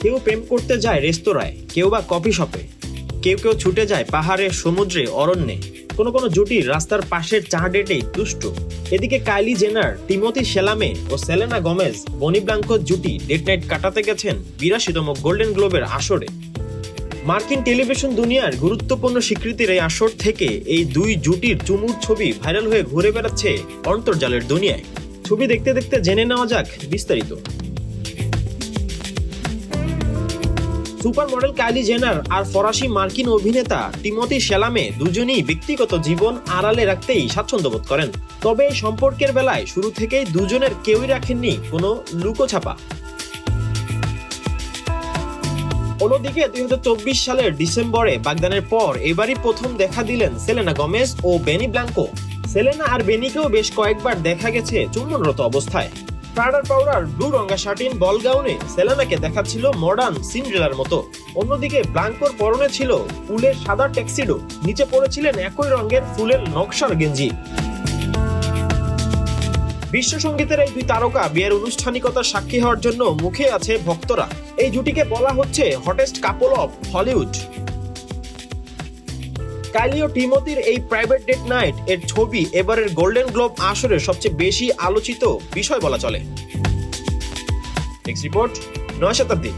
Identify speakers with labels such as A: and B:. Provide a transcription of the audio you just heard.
A: কেউ প্রেম করতে যায় রেস্তোরাঁয়, কেউ বা কফি শপে, কেউ কেউ ছুটে যায় পাহাড়ে, সমুদ্রে, অরণ্যে। কোনো জুটির রাস্তার পাশের চা ডেটেই তুষ্ট। এদিকে কাইলি জেনার, টিমোথি শেলামে ও সেলেনা গোমেজ, বনি ব্লাঙ্কোর জুটি ডেট নাইট কাটাতে গেছেন ৮২তম গোল্ডেন গ্লোবের আসরে। মার্কিন টেলিভিশন দুনিয়ার গুরুত্বপূর্ণ স্বীকৃতির এই আসর থেকে এই দুই জুটির চুমুর ছবি ভাইরাল হয়ে ঘুরে বেড়াচ্ছে অন্তর্জালের দুনিয়ায়। ছবি দেখতে দেখতে জেনে নেওয়া যাক বিস্তারিত। সুপার মডেল কাইলি জেনার আর ফরাসি মার্কিন অভিনেতা টিমোথি শেলামে দুজনেই ব্যক্তিগত জীবন আড়ালে রাখতেই স্বাচ্ছন্দ্য বোধ করেন। তবে এই সম্পর্কের বেলায় শুরু থেকেই দুজনের কেউই রাখেননি কোনো লুকোছাপা। অন্যদিকে ২০২৪ সালের ডিসেম্বরে বাগদানের পর এবারই প্রথম দেখা দিলেন সেলেনা গোমেজ ও বেনি ব্লাঙ্কো। সেলেনা আর বেনিকেও বেশ কয়েকবার দেখা গেছে চুম্বনরত অবস্থায়। প্রাডার পাউডার ব্লু রঙা শার্টিন বল গাউনে সেলেনাকে দেখাচ্ছিল মডার্ন সিন্ড্রেলার মতো। অন্যদিকে ব্লাঙ্কোর পরনে ছিল ফুলের সাদা ট্যাক্সিডো, নিচে পরেছিলেন একই রঙের ফুলের নকশার গেঞ্জি। বিশ্ব সঙ্গীতের এই দুই তারকা বিয়ের আনুষ্ঠানিকতার সাক্ষী হওয়ার জন্য মুখে আছে ভক্তরা। এই জুটিকে বলা হচ্ছে hottest couple of Hollywood. Kylie ও টিমোথির এই প্রাইভেট ডেট নাইট এর ছবি এবারের গোল্ডেন গ্লোব আসরের সবচেয়ে বেশি আলোচিত বিষয় বলা চলে। নেক্সট রিপোর্ট, নয়া শতাব্দী।